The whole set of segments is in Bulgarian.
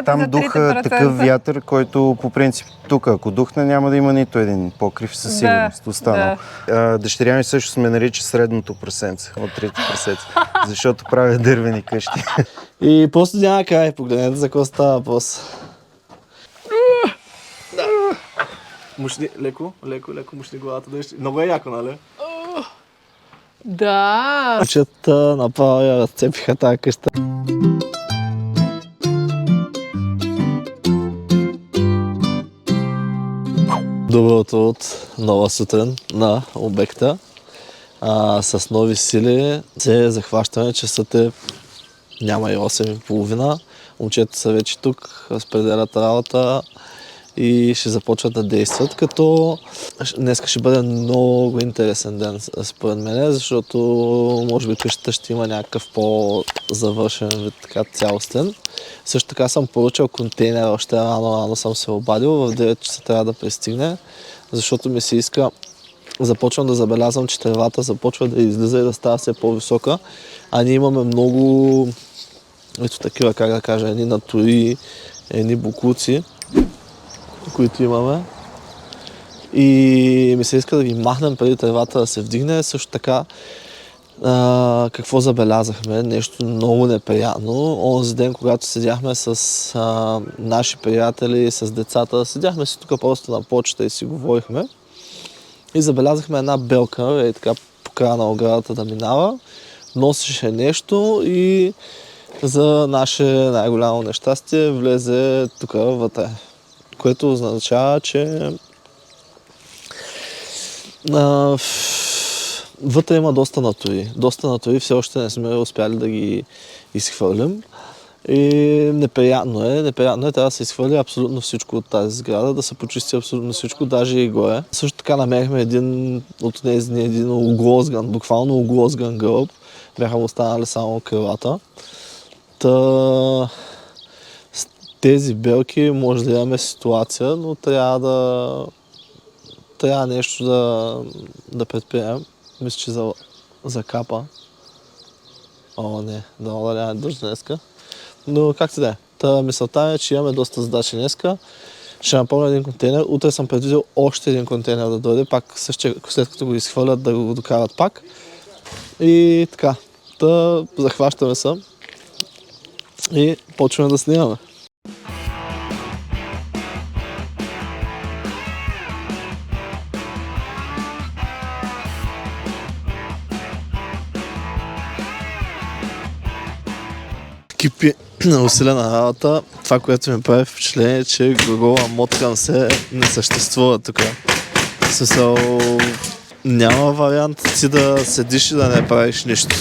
там за духа 3%. такъв вятър, който по принцип тук, ако духне, няма да има нито един покрив със сигурност останал. Дъщеря ми също сме нарича средното прасенце от трите прасенца, защото правя дървени къщи. И просто няма край, погледнете за какво става въпрос. Мушни, леко мушни главата. Много е яко, нали? Да. Момчета направо я разцепиха тази къща. Добро утро от нова сутрин на обекта. С нови сили се захващаме, часът е няма и 8:30. Момчета са вече тук, разпределят работа и ще започват да действат, като днес ще бъде много интересен ден според мен, защото може би къщата ще има някакъв по-завършен вид, така цялостен. Също така съм поръчал контейнер, още рано съм се обадил, в 9 часа трябва да пристигне, защото ми се иска, започвам да забелязвам, че тревата започва да излиза и да става все по-висока, а ние имаме много, ето такива, как да кажа, едни натури, едни бокуци, които имаме. И ми се иска да ги махнем преди тревата да се вдигне. Също така, какво забелязахме? Нещо много неприятно. Онзи ден, когато седяхме с наши приятели, с децата, седяхме си тук просто на почта и си говорихме. И забелязахме една белка, така по края на оградата да минава. Носеше нещо и за наше най-голямо нещастие влезе тук вътре. Което означава, че вътре има доста натури. Доста натури, все още не сме успяли да ги изхвърлим. И неприятно е, трябва да се изхвърли абсолютно всичко от тази сграда, да се почисти абсолютно всичко, даже и горе. Също така намерихме един оглозган, буквално оглозган гроб. Бяха останали само крилата. Тези белки може да имаме ситуация, но трябва нещо да предприемем. Мисля, че за капа. О, не, да няма дъжд днеска. Но как ти да е? Мисълта е, че имаме доста задачи днеска. Ще напълня един контейнер. Утре съм предвидил още един контейнер да дойде, пак след като го изхвърлят да го докарат пак. И така, захващаме се и почваме да снимаме. Кипи на усилена работа. Това, което ми прави впечатление, е, че глагола моткам се не съществува тук. В смисъл, няма вариант ти да седиш и да не правиш нищо.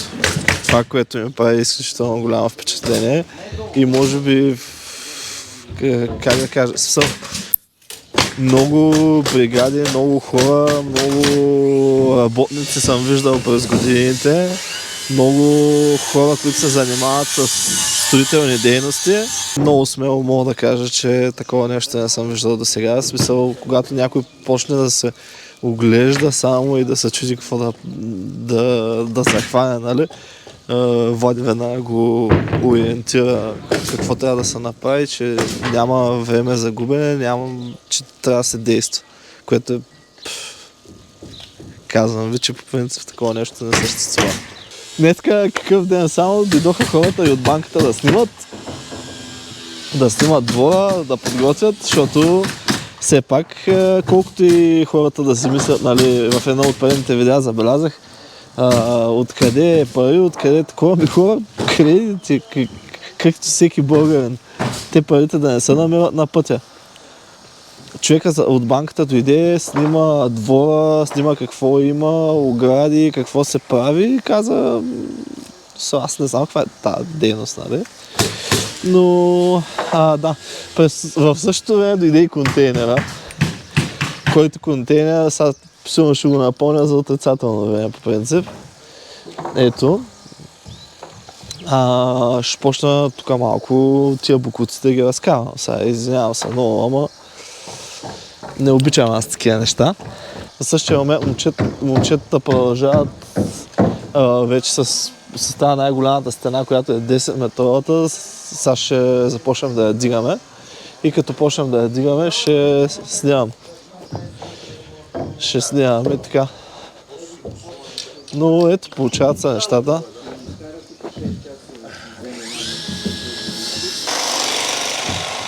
Това, което ми прави изключително голямо впечатление и може би, как да кажа, много бригади, много хора, много работници съм виждал през годините. Много хора, които се занимават с строителни дейности. Много смело мога да кажа, че такова нещо не съм виждал до сега. В смисъл, когато някой почне да се оглежда само и да се чуди какво да захване, нали? Влади веднага го ориентира какво трябва да се направи, че няма време за губене, че трябва да се действа. Което е... Казвам ви, че по принцип такова нещо не съществува. Днеска какъв ден само, дойдоха хората и от банката да снимат двора, да подготвят, защото все пак, колкото и хората да си мислят, нали, в едно от предните видеа забелязах, откъде е пари, откъде е такова, хора, кредити, както всеки българин. Те парите да не се намират на пътя. Човека от банката дойде, снима двора, снима какво има, огради, какво се прави и каза, аз не знам каква е тази дейност, нали? Но, да, в същото време дойде и контейнера, който контейнер, сега силно ще го напълня за отрицателно време по принцип. Ето. Ще почна тук малко тия бокуците ги разкарвам. Сега извинявам се много, ама не обичам аз такива неща. В същия момент момчетата продължават вече с тази най-голямата стена, която е 10 метровата, Сега ще започнем да я дигаме. И като почнем да я дигаме, ще снимам. Ще снимаме така. Но ето, получават се нещата.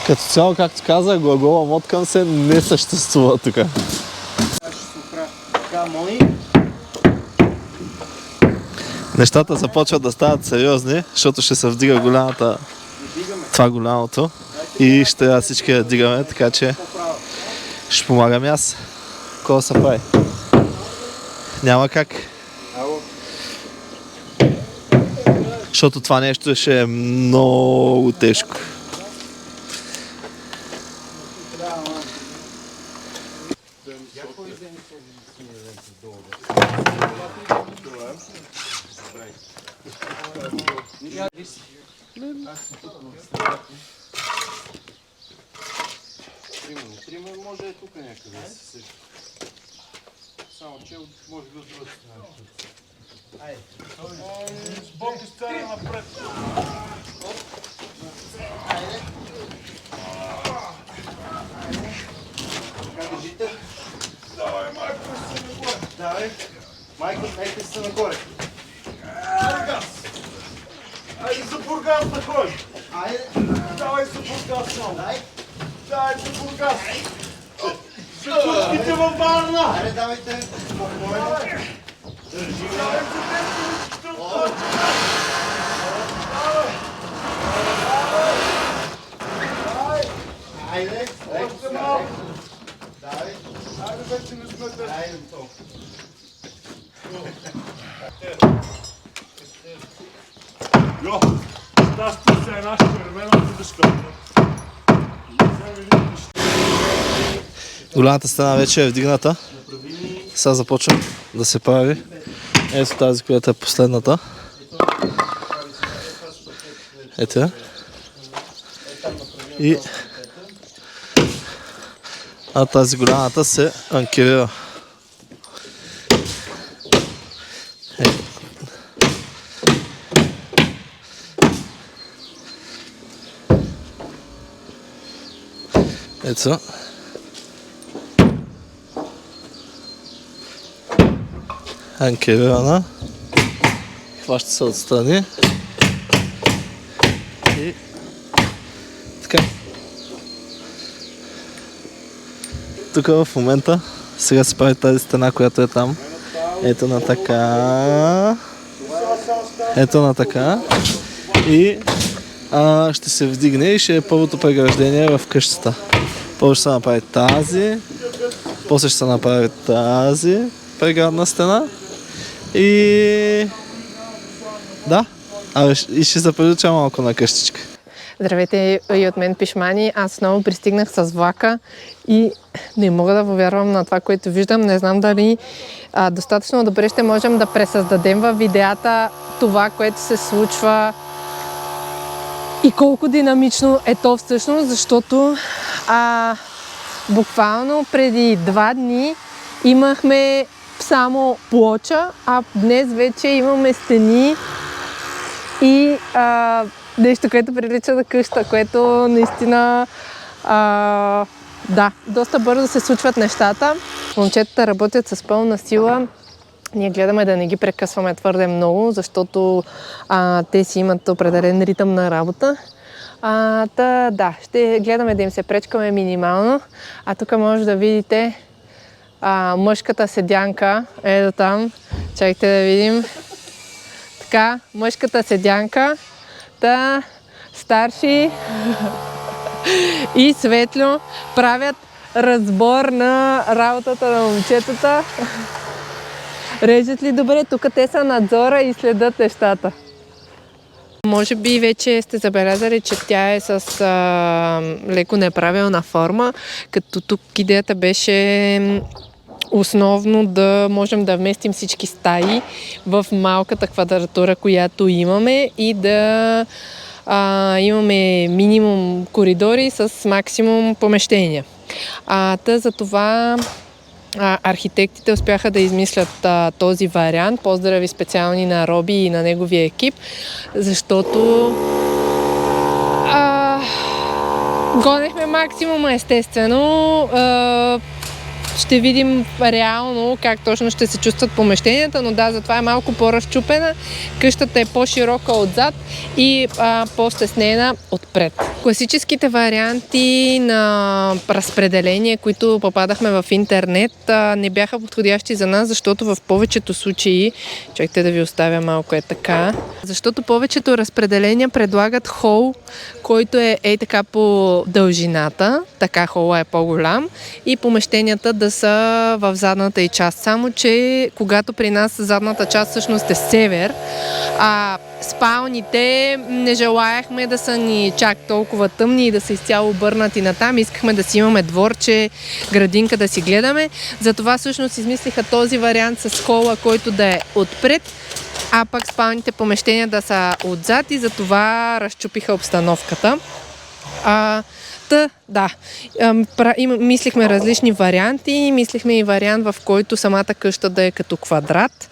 Като цяло, както казах, глагола моткам се не съществува тук. Нещата започват да стават сериозни, защото ще се вдига това голямото и ще трябва всички да дигаме, така че ще помагам аз. Какво се прави? Няма как. Защото това нещо ще е много тежко. Трима може е тук някъде да се също. Само че може би от друга страна. Айде. С Бог и стара напред. Айде. Как държите? Давай, Майко, се нагоре. Давай. Майко, дайте се нагоре. Айде, газ. Айде за Бургас да ходи. Айде. Давай за Бургас само. Дай. Дай за Бургас. За кучките във Варна. Айде, давайте. Спокойно. Държи. Давай за кучките във Варна. Айде. Още малко. Давай. Айде, вече не сме те. Айде, то. Йо, щастие се е нашето времено да дъжка. Голямата стена вече е вдигната. Сега започва да се прави. Ето тази, която е последната. Ето я. И тази голямата се анкерира. Ето. Анкерирана. Хваща се отстрани. И така. Тук в момента сега се прави тази стена, която е там. Ето на така. Ето на така. И ще се вдигне и ще е първото преграждение в къщата. Първо ще се направи тази. После ще се направи тази преградна стена. И да, и ще заприлича малко на къщичка. Здравейте и от мен, Пишмани. Аз отново пристигнах с влака и не мога да повярвам на това, което виждам. Не знам дали достатъчно добре ще можем да пресъздадем във видеята това, което се случва и колко динамично е то всъщност, защото буквално преди 2 дни имахме само плоча, а днес вече имаме стени и нещо, което прилича на къща, което наистина да, доста бързо се случват нещата. Момчетата работят с пълна сила. Ние гледаме да не ги прекъсваме твърде много, защото те си имат определен ритъм на работа. Да, ще гледаме да им се пречкаме минимално. А тук може да видите мъжката седянка. Ето там. Чакайте да видим. Така, мъжката седянка. Старши и Светло правят разбор на работата на момчетата. Режат ли добре? Тук те са надзора и следят нещата. Може би вече сте забелязали, че тя е с леко неправилна форма, като тук идеята беше основно да можем да вместим всички стаи в малката квадратура, която имаме и да имаме минимум коридори с максимум помещения. За това архитектите успяха да измислят този вариант. Поздрави специални на Роби и на неговия екип, защото Гонехме максимума, естествено. Ще видим реално как точно ще се чувстват помещенията, но да, затова е малко по-разчупена. Къщата е по-широка отзад и по-стеснена отпред. Класическите варианти на разпределение, които попадахме в интернет, не бяха подходящи за нас, защото в повечето случаи, чакайте да ви оставя малко така, защото повечето разпределения предлагат хол, който е така по дължината, така хола е по-голям и помещенията да са в задната и част. Само, че когато при нас задната част всъщност е север, спалните не желаяхме да са ни чак толкова тъмни и да са изцяло обърнати натам. Искахме да си имаме дворче, градинка да си гледаме. Затова всъщност измислиха този вариант с хола, който да е отпред, а пък спалните помещения да са отзад и затова разчупиха обстановката. Мислихме различни варианти. Мислихме и вариант, в който самата къща да е като квадрат.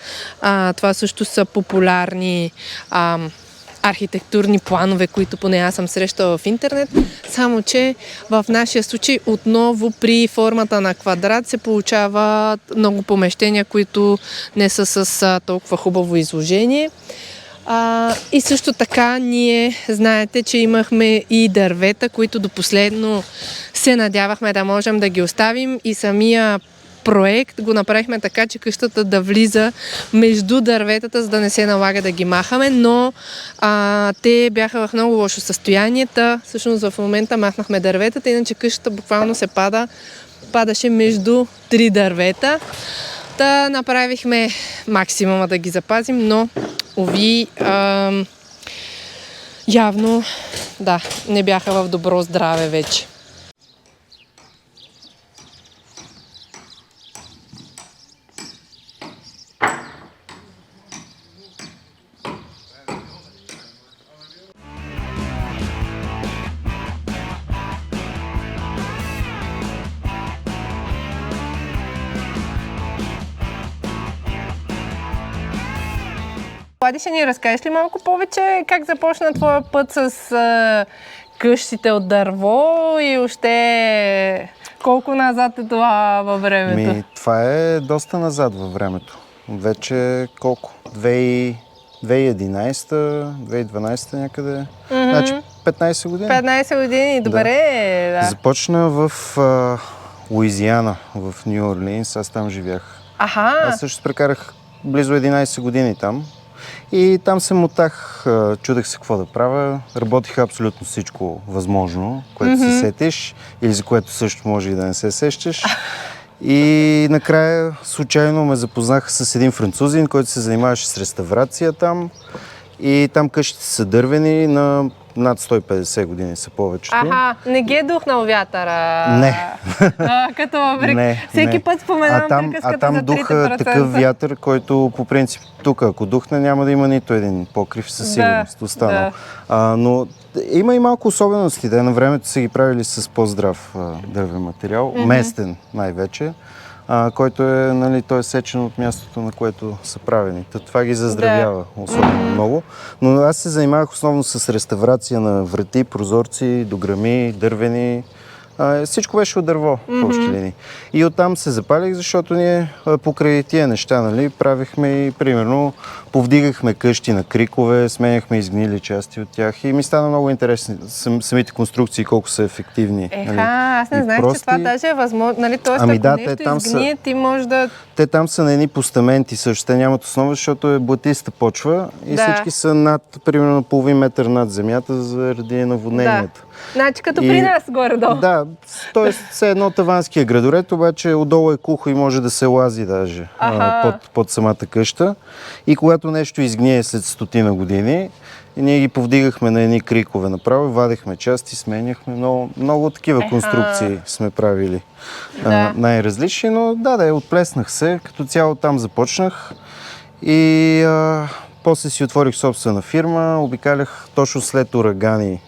Това също са популярни архитектурни планове, които поне аз съм срещала в интернет. Само, че в нашия случай отново при формата на квадрат се получават много помещения, които не са с толкова хубаво изложение. И също така ние знаете, че имахме и дървета, които до последно се надявахме да можем да ги оставим и самия проект го направихме така, че къщата да влиза между дърветата, за да не се налага да ги махаме, но те бяха в много лошо състояние. Всъщност в момента махнахме дърветата, иначе къщата буквално се падаше между 3 дървета. Направихме максимума да ги запазим, но уви, явно не бяха в добро здраве вече. Влади, ще ни разкажеш ли малко повече как започна твоя път с къщите от дърво и още колко назад е това във времето? Това е доста назад във времето. Вече колко? 2011-2012 някъде. Значи 15 години. 15 години, добре. Да. Започна в Луизиана, в Ню Орлинс. Аз там живях. Аз също прекарах близо 11 години там. И там се мотах, чудех се какво да правя. Работих абсолютно всичко възможно, което се сетиш или за което също може и да не се сещаш. И накрая случайно ме запознаха с един французин, който се занимаваше с реставрация там. И там къщите са дървени, на над 150 години са повечето. Не ги е духнал вятъра. Не. Като въпреки. Всеки път споменавам приказката там за 3%. духа такъв вятър, който по принцип тук, ако духне, няма да има нито един покрив със сигурност останал. Но има и малко особености. На времето са ги правили с по-здрав дървен материал, местен най-вече, който е, той е сечен от мястото, на което са правени. Това ги заздравява особено много. Но аз се занимавах основно с реставрация на врати, прозорци, дограми, дървени. Всичко беше от дърво, в общи линии. И оттам се запалих, защото ние покрай тия неща, правихме и, примерно, повдигахме къщи на крикове, сменяхме изгнили части от тях и ми стана много интересни самите конструкции, колко са ефективни. Аз не знаех, че това даже е възможно. Тоест, ако нещо изгние, ти може да... Те там са на едни постаменти също. Те нямат основа, защото е блатиста почва и всички са над, примерно, половин метър над земята заради наводнението. Значи като при нас горе-долу. Да, т.е. все едно таванския градоред, обаче отдолу е кухо и може да се лази даже под самата къща. И когато нещо изгние след 100 години, ние ги повдигахме на едни крикове направо, вадихме части, сменяхме. Много такива конструкции сме правили. Най-различни, но отплеснах се. Като цяло там започнах и после си отворих собствена фирма, обикалях точно след урагани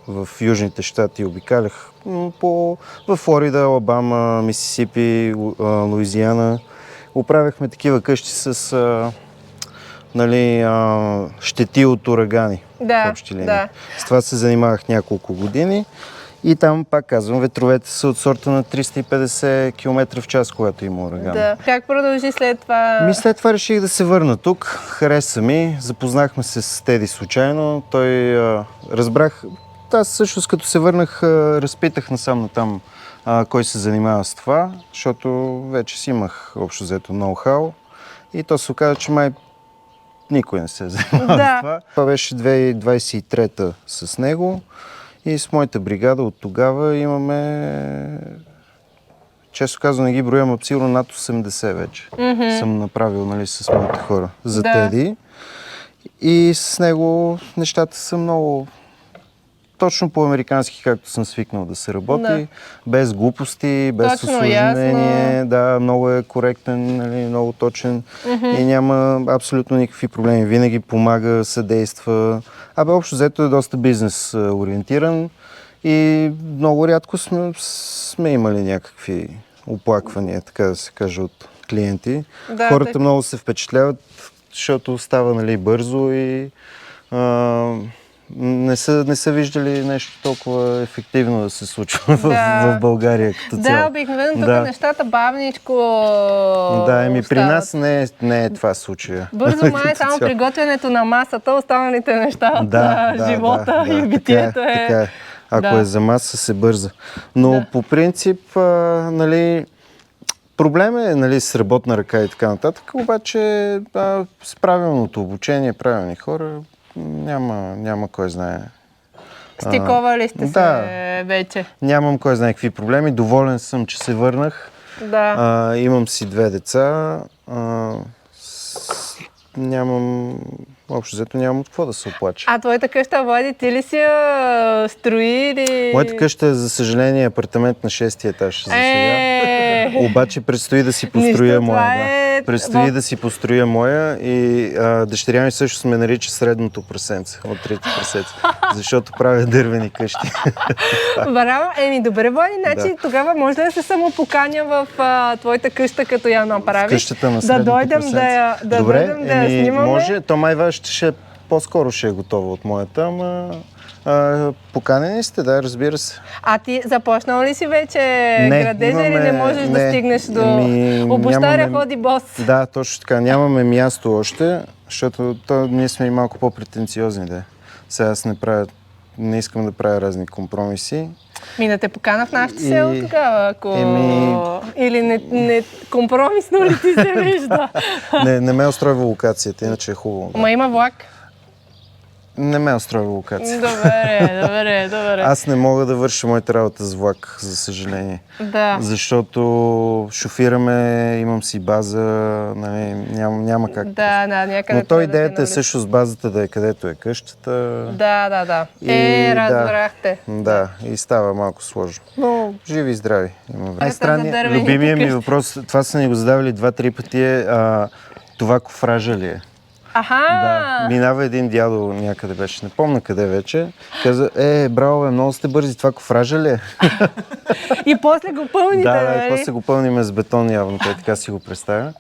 в Южните щати, обикалях в Флорида, Алабама, Мисисипи, Луизиана. Оправяхме такива къщи с щети от урагани. В общи линии. С това се занимавах няколко години И там, пак казвам, ветровете са от сорта на 350 км в час, когато има ураган. Да. Как продължи след това? След това реших да се върна тук. Хареса ми. Запознахме се с Теди случайно. Той разбрах. Аз всъщност като се върнах, разпитах насам натам кой се занимава с това, защото вече си имах общо взето ноу-хау. И то се оказа, че май никой не се занимава с това. Това беше 2023 с него. И с моята бригада от тогава имаме, често казвам, не ги броям, сигурно над 80 вече. Съм направил, нали, с моите хора за Теди. И с него нещата са много точно по-американски, както съм свикнал да се работи. Без глупости, без усложнение. Да, много е коректен, нали, много точен. И няма абсолютно никакви проблеми. Винаги помага, съдейства. Общо взето е доста бизнес ориентиран и много рядко сме имали някакви оплаквания, така да се каже, от клиенти. Хората много се впечатляват, защото става, нали, бързо и не са виждали нещо толкова ефективно да се случва в България като цяло. Да, обикновено тук нещата бавничко при нас не е това случая. Бързо май само приготвянето на масата, останалите неща от живота и битието е. Така е. Ако е за маса, се бърза. Но по принцип, нали, проблем е, нали, с работна ръка и така нататък, обаче с правилното обучение, правилни хора, няма кой знае. Стиковали сте се вече? Нямам кой знае какви проблеми. Доволен съм, че се върнах. Имам си 2 деца. Общо взето нямам от какво да се оплача. А твоята къща, Влади, ти ли си я строи или... Моята къща е, за съжаление, апартамент на 6-ти етаж за сега. Обаче предстои да си построя моя. Предстои да си построя моя и дъщеря ми също ме нарича средното прасенце от трети прасенце, защото правя дървени къщи. Браво! Добре, Влади, значи тогава може да се самопоканя в твоята къща, като я направиш. Къщата на средното прасенце. Добре, да я снимаме. Може, то май по-скоро ще е готова от моята, ама поканени сте, да, разбира се. А ти започнал ли си вече градежа или не можеш да стигнеш до... Обощаря ходи бос. Да, точно така. Нямаме място още, защото ние сме и малко по-претенциозни. Да. Сега аз не искам да правя разни компромиси. Да те покана в нашето село тогава, ако... Или не компромисно ли ти се вижда? Не ме устройва локацията, иначе е хубаво. Ма има влак. Не ме устройва локация. Добре. Аз не мога да върша моята работа с влак, за съжаление. Да. Защото шофираме, имам си база, нали, няма как. Някъде. Но то идеята е също с базата да е където е къщата. Да. Разбрахте. Да, и става малко сложно. Но живи и здрави. Най-странният, любимия ми въпрос, това са ни го задавали 2-3 пъти, това кофража ли е? Да, минава един дядо някъде беше, не помня къде вече, каза, браво, много сте бързи, това кофража ли е? И после го пълните, и после го пълниме с бетон явно, той така си го представя.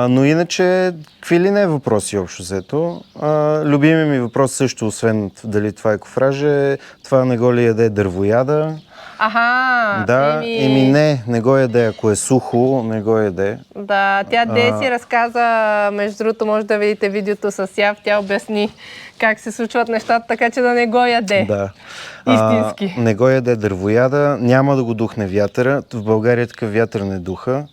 Но иначе, какви ли не въпроси общо взето? Любимият ми въпрос също, освен дали това е кофража, е това не го ли яде дървояда? Не го яде, ако е сухо, не го яде. Да, тя Деси разказа, между другото, може да видите видеото с Яв, тя обясни как се случват нещата, така че да не го яде. Да. Истински. Не го яде дървояда, няма да го духне вятъра. В България такъв вятър не духа.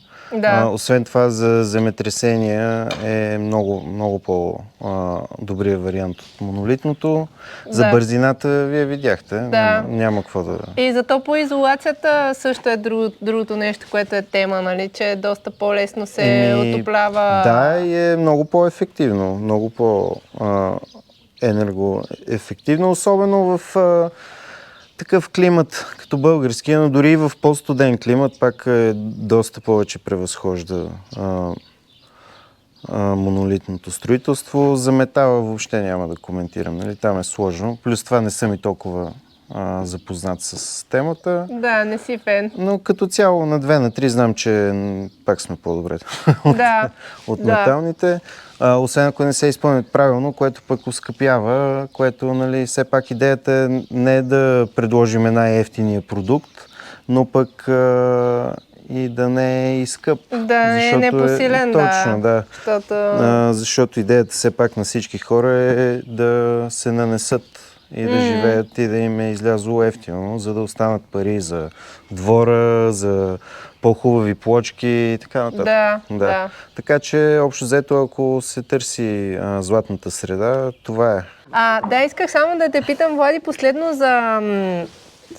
Освен това, за земетресения е много по-добрия вариант от монолитното. За бързината вие видяхте, няма какво да... И за топлоизолацията също е другото нещо, което е тема, нали, че доста по-лесно се отоплява. Да, и е много по-ефективно, много по-енергоефективно, особено в такъв климат като българския, но дори и в по-студен климат пак доста повече превъзхожда монолитното строителство. За метала въобще няма да коментирам, нали? Там е сложно. Плюс това не съм и толкова запознат с темата. Да, не си фен. Но като цяло на 2 на 3 знам, че пак сме по-добре Да. от металните. Освен ако не се изпълнят правилно, което пък оскъпява, което, нали, все пак идеята е не е да предложим най-евтиния продукт, но пък и да не е и скъп. Да, не е непосилен, точно, да. Защото... Защото идеята все пак на всички хора е да се нанесат и да живеят и да им е излязло ефтино, за да останат пари за двора, за по-хубави плочки и така нататък. Да. Така че, общо взето, ако се търси златната среда, това е. Да, исках само да те питам, Влади, последно за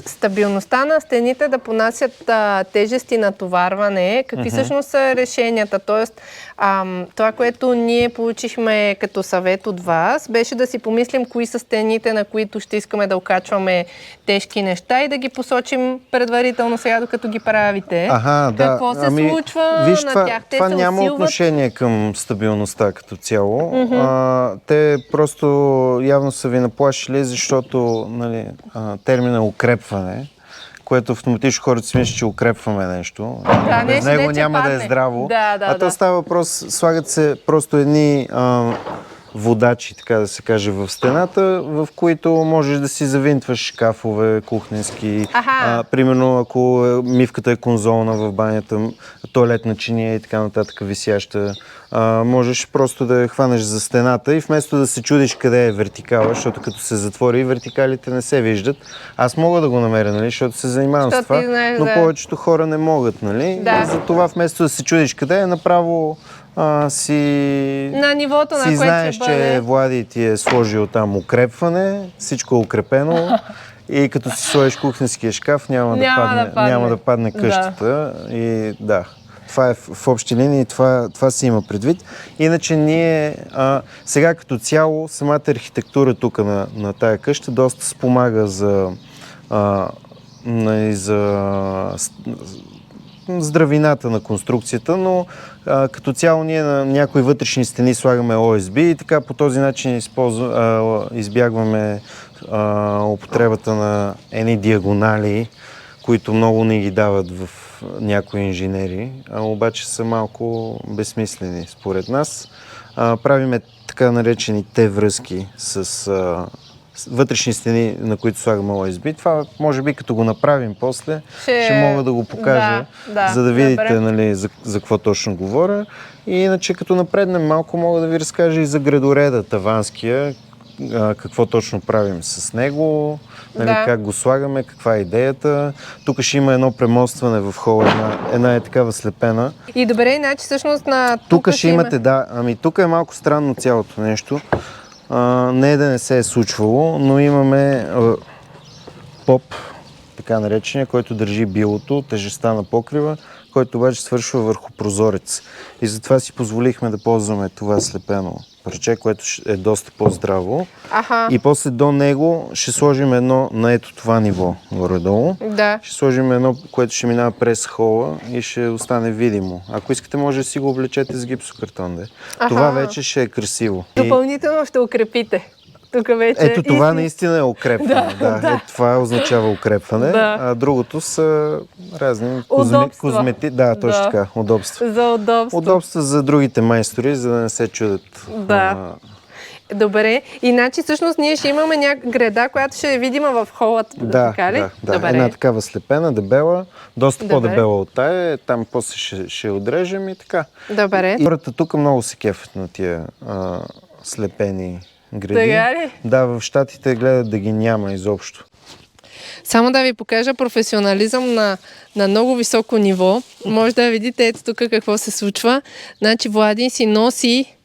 стабилността на стените да понасят тежести на товарване. Какви всъщност са решенията? Тоест, това, което ние получихме като съвет от вас, беше да си помислим кои са стените, на които ще искаме да окачваме тежки неща и да ги посочим предварително сега, докато ги правите. Какво се случва на тях? Те това се няма усилват? отношение към стабилността като цяло. Те просто явно са ви наплашили, защото, нали, термина укрепване, което автоматично хората си мислят, че укрепваме нещо. Без него няма да е здраво. То става въпрос, слагат се просто едни водачи, така да се каже, в стената, в които можеш да си завинтваш шкафове, кухненски. Примерно, ако мивката е конзолна в банята, тоалетна чиния и така нататък висяща, можеш просто да я хванеш за стената и вместо да се чудиш къде е вертикала, защото като се затвори, вертикалите не се виждат. Аз мога да го намеря, нали, защото се занимавам с това, но повечето хора не могат, нали? И затова вместо да се чудиш къде е, направо на нивото, на което знаеш, че Влади ти е сложил там укрепване, всичко е укрепено и като си сложиш кухненския шкаф, няма да падне къщата. И да, това е в общи линии, това си има предвид. Иначе ние сега като цяло, самата архитектура тук на тая къща доста спомага за здравината на конструкцията, но като цяло ние на някои вътрешни стени слагаме ОСБ и така по този начин избягваме употребата на едни диагонали, които много не ги дават в някои инженери, обаче са малко безсмислени според нас. Правиме така наречени Т-връзки с вътрешни стени, на които слагаме ОСБ. Това може би като го направим после, ще мога да го покажа, за да видите, нали, за какво точно говоря. И иначе като напреднем малко, мога да ви разкажа и за гредореда таванския, какво точно правим с него, нали, как го слагаме, каква е идеята. Тук ще има едно премостване в хола, една е такава слепена. И добре, иначе всъщност на тук ще имате, тук е малко странно цялото нещо. Не да не се е случвало, но имаме поп, така наречения, който държи билото, тежестта на покрива, който обаче свършва върху прозорец. И затова си позволихме да ползваме това слепено парче, което е доста по-здраво. И после до него ще сложим едно на ето това ниво горе-долу. Ще сложим едно, което ще минава през хола и ще остане видимо. Ако искате, може да си го облечете с гипсокартон. Това вече ще е красиво. Допълнително ще укрепите. Тук вече ето това наистина е укрепване. Ето това означава укрепване. А другото са разни козмети. Да, точно така. Удобства. За удобство. Удобства за другите майстори, за да не се чудят. Добре. Иначе всъщност ние ще имаме греда, която ще е видима в холата. Така ли? Да. Една такава слепена, дебела, доста по-дебела от тая. Там после ще отрежем и така. Добре. И хората тук много се кефят на тия слепени гради. Да, в Щатите гледат да ги няма изобщо. Само да ви покажа професионализъм на много високо ниво. Може да видите ето тук какво се случва. Значи Влади си носи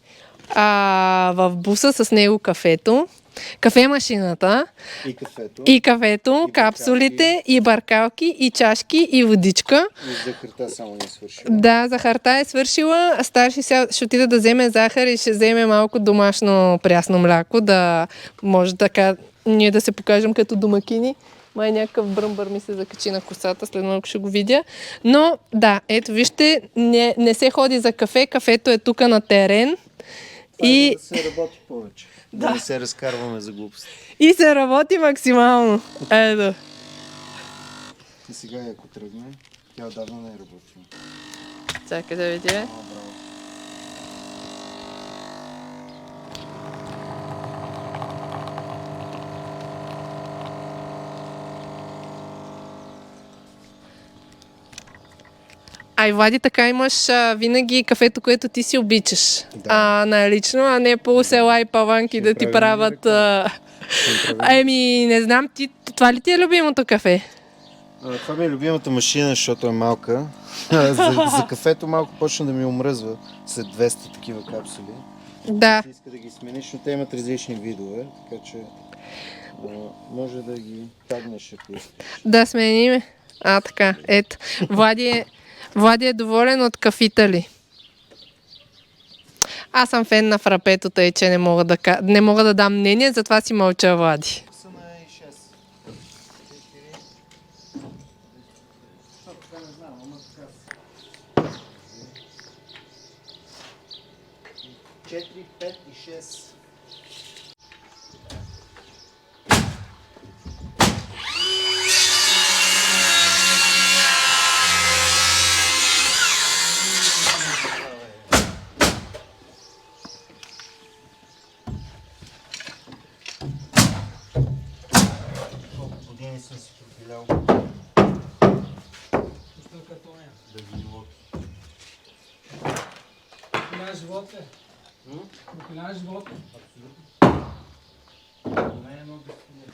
в буса с него кафето, кафемашината и кафето, капсулите и баркалки и чашки и водичка. И захарта само не е свършила. Да, захарта е свършила. Старши сега ще отида да вземе захар и ще вземе малко домашно прясно мляко, да може така ние да се покажем като домакини. Май някакъв бръмбър ми се закачи на косата, след малко ще го видя. Но да, ето вижте, не се ходи за кафе, кафето е тук на терен. И, Да се работи повече. Да не се разкарваме за глупости. и се работи максимално. Ето. И сега, ако тръгне, тя отдавна не е работила. Чакай да видим. Браво. Ай, Влади, така имаш винаги кафето, което ти си обичаш. Да. Налично, а не по села и паванки да ти правят... Еми, не знам, това ли ти е любимото кафе? Това ми е любимата машина, защото е малка. за кафето малко почна да ми омръзва след 200 такива капсули. Да. Ти иска да ги смениш, но те имат различни видове, така че може да ги тагнеш, ако искаш. Да сменим. Така, ето. Влади е доволен от кафита ли? Аз съм фен на фрапето, тъй че не мога да дам мнение, затова си мълча, Влади. Са на 6. 4, 5 и 6. Колко години съм си пропилял да ги локи. живота. Опилява живота. Не е много дефинитивно.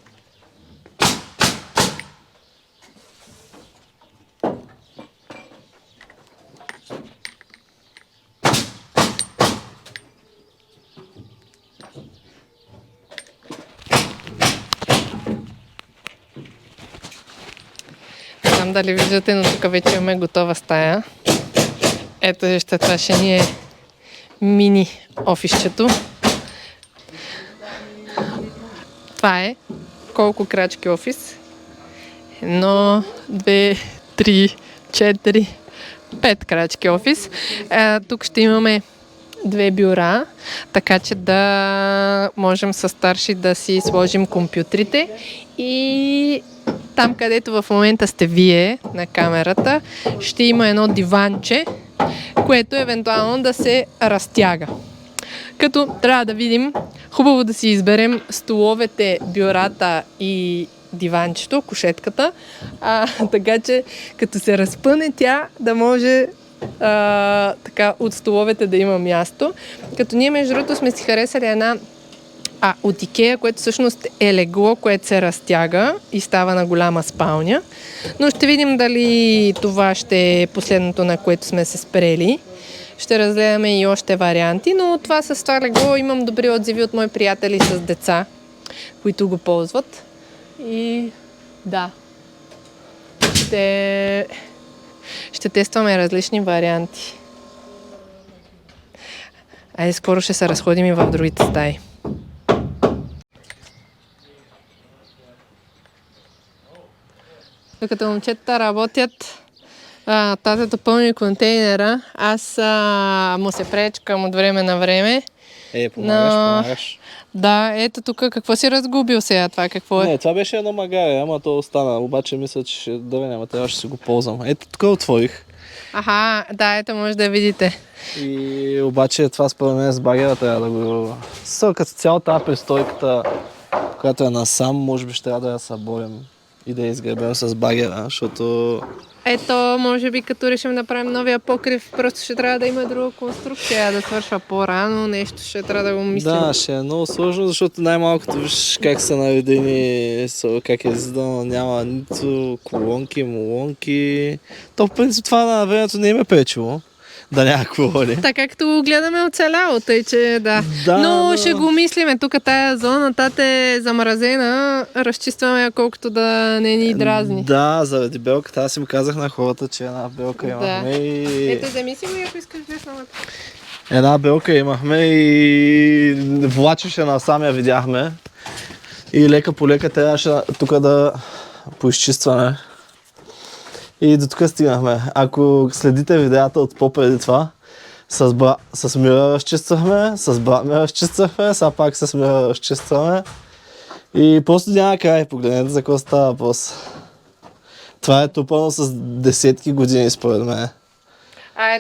Не знам дали виждате, но тук вече имаме готова стая. Ето вижте, това ще ни е мини офисчето. Това е колко крачки офис? 1, 2, 3, 4, 5 крачки офис. Тук ще имаме 2 бюра, така че да можем с старши да си сложим компютрите и там, където в момента сте вие на камерата, ще има едно диванче, което евентуално да се разтяга. Като трябва да видим, хубаво да си изберем столовете, бюрата и диванчето, кушетката, така че като се разпъне тя, да може така от столовете да има място. Като ние между другото сме си харесали една от Икея, което всъщност е легло, което се разтяга и става на голяма спалня. Но ще видим дали това ще е последното, на което сме се спрели. Ще разгледаме и още варианти, но това с това легло имам добри отзиви от мои приятели с деца, които го ползват. И да, ще тестваме различни варианти. Айде, скоро ще се разходим и в другите стаи. Докато момчетата работят, татата пълни контейнера, аз му се пречкам от време на време. Помагаш. Да, ето тук какво си разгубил сега, това какво е? Не, това беше едно магаре, ама то остана, обаче мисля, че да няма, трябваше да си го ползвам. Ето тук отворих. Аха, да, ето може да видите. И обаче това според мен с багера трябва да го... Като цяло тази пристойката, която е насам, може би ще трябва да я съборим и да я изгребем с багера, защото... Ето, може би като решим да правим новия покрив, просто ще трябва да има друга конструкция, да свършва по-рано, нещо ще трябва да го мислим. Да, ще е много сложно, защото най-малкото виж как са наредени, как е задано, няма нито колонки, молонки. То в принцип това на времето не им е пречило. Да няма колони. Така както гледаме оцеляло, тъй че да. Но ще го мислиме. Тук тая зона, тата е замразена. Разчистваме колкото да не ни дразни. Да, заради белката. Аз им казах на хората, че една белка имахме и... Ето, вземи си го и ако искаш десна. Една белка имахме и влачеше насам, я видяхме. И лека по лека трябваше тук да поизчистваме. И до тук стигнахме. Ако следите видеята от по-преди това, С мира разчиствахме, с брат ми разчиствахме, сега пак с мира разчистваме. И просто няма край, погледнете за какво става въпрос. Това е тупано с десетки години според мен.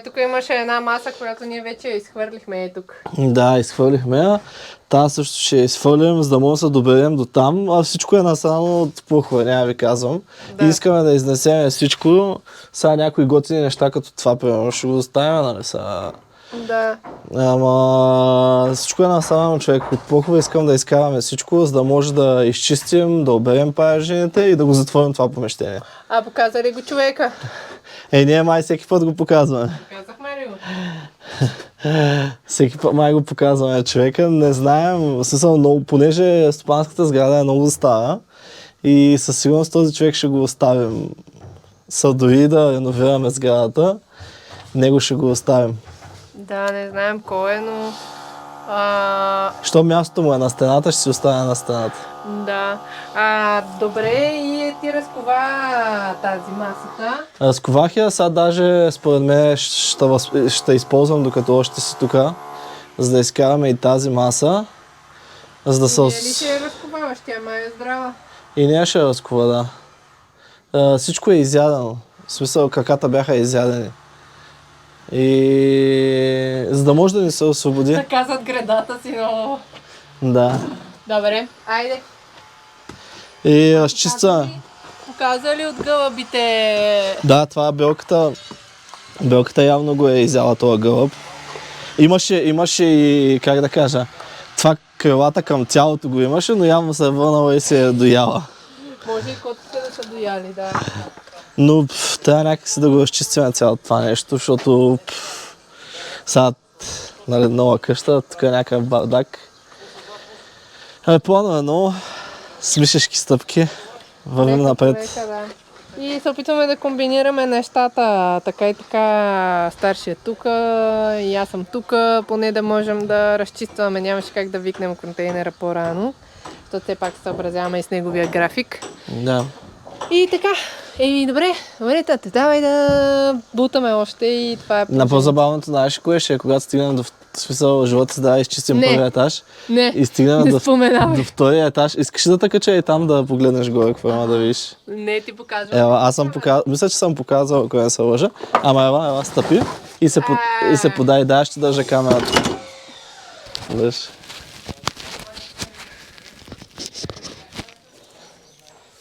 Тук имаше една маса, която ние вече изхвърлихме тук. Да, изхвърлихме я. Та също ще изхвърлим, за да можем да се доберем до там. А всичко е насрано от плухове, няма ви казвам. Да. И искаме да изнесем всичко. Сега някои готини неща като това, примерно, ще го оставим, нали сега. Да. Ама всичко е насрано, човек. От плухове искам да изкараме всичко, за да може да изчистим, да оберем парежените и да го затворим това помещение. Показа ли го човека? Ние май всеки път го показваме. Казахме ли го? Всеки път май го показваме човека, не знаем, в смисъл много, понеже стопанската сграда е много стара и със сигурност този човек ще го оставим. Дори да реновираме сградата, него ще го оставим. Да, не знаем кой е, но... Що мястото му е на стената, ще си остане на стената. Да. Добре, и ти разкова тази масата. Разковах я, сега даже според мен ще използвам докато още си тук, за да изкараме и тази маса. За да Ние ли ще я разковаваш? Тя май е здрава. И нея ще разкова, да. Всичко е изядено. В смисъл, краката бяха изядени. И за да може да ни се освободи. Да казват гредата си, но... Да. Добре, айде. И разчистваме. Показа ли от гълъбите? Да, това е белката. Белката явно го е изяла този гълъб. Имаше и, как да кажа, това крилата към тялото го имаше, но явно се е върнала и се е дояла. Може и котите да са дояли, да. Но трябва някакси да го разчистим цялото това нещо, защото сега, нали, нова къща, тук е някакъв бардак. Планове много, с мишешки стъпки, вървим напред. Да. И се опитваме да комбинираме нещата, така и така. Старши е тук, и аз съм тук, поне да можем да разчистваме. Нямаше как да викнем контейнера по-рано, защото все пак се съобразяваме и с неговия график. Да. И така, добре, тате, давай да бутаме още и това е... На по-забавното, знаеш кое ще е, когато стигнем до смисъл живота си да изчистим първия етаж Не, и стигнем до втория етаж. Искаш да те кача и там да погледнеш горе, какво има да видиш? Не, ти показвам. Ела, аз съм показал, мисля, че съм показал, ако не се лъжа. Ама ела, стъпи и се подай, да, ще държа камерата. Виж.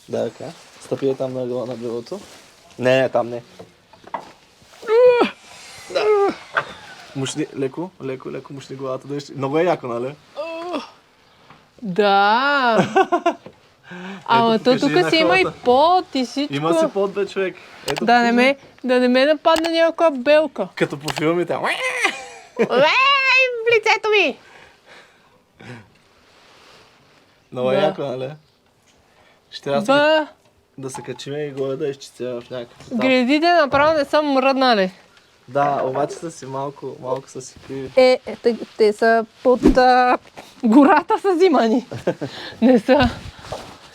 Да, така. Стъпи е там на бюрото. Не, там не. Да. Мушни, леко мушни главата. Много е яко, нали? Да. Ама то тук си има и пот и всичко. Има си пот, бе, човек. Ето, да не ме нападне някаква белка. като по филмите. В лицето ми! Много е яко, нали? Ще трябва да се качим и горе да изчистим в някакъв етап. Гредите направо не са мръднали. Да, обаче са си малко са си криви. Те са под гората са взимани. Не са.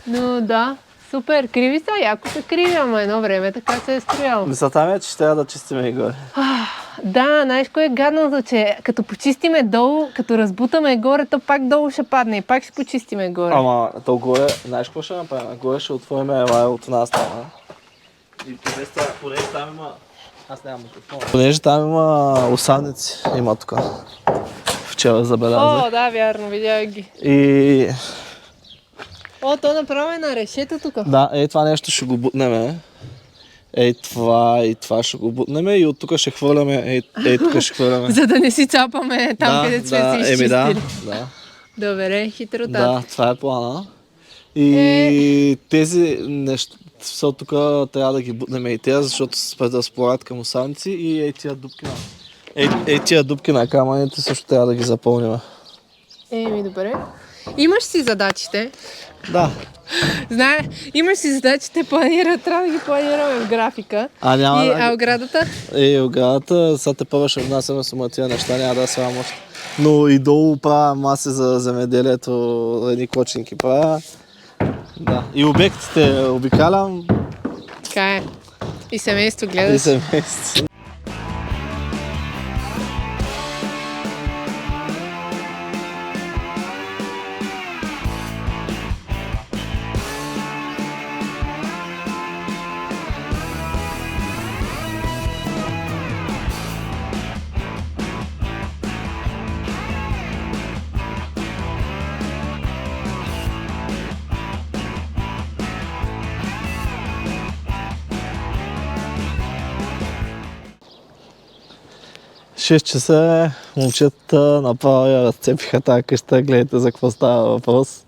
Но да, супер, криви са, яко са криви, ама едно време така се е строяло. Мисълта ми е, че ще трябва да чистим и горе. Да, знаеш кое е гадното, че като почистиме долу, като разбутаме горе, то пак долу ще падне и пак ще почистиме горе. Ама то горе, знаеш какво ще направим? Горе ще отворим от една страна. И понеже там има... Аз нямам микрофон. Понеже там има осадници, има тук. Вчера забелязах. О, да, вярно, видях ги. И... То направо е на решето тук. Да, това нещо ще го бутнем. Това ще го бутнем и от тук ще хвърляме, тук ще хвърляме. За да не си цапаме там, където сме си изчистили. Да. Добре, хитрота. Да, това е плана. И тези неща, тук трябва да ги бутнем и тези, защото се разполагат към осадници и тия дупки на камъните също трябва да ги запълним. Добре. Имаш си задачите. Да. Имаш си задачите, трябва да ги планираме в графика. А оградата? Оградата, сега те първо ще внасяме сума тия неща, няма да свалям още. Но и долу правя маси за земеделието, едни кочинки правя. Да. И обектите обикалям. Така е. И семейство гледаш. 6 часа момчетата направо я разцепиха тази къща, гледайте за какво става въпрос.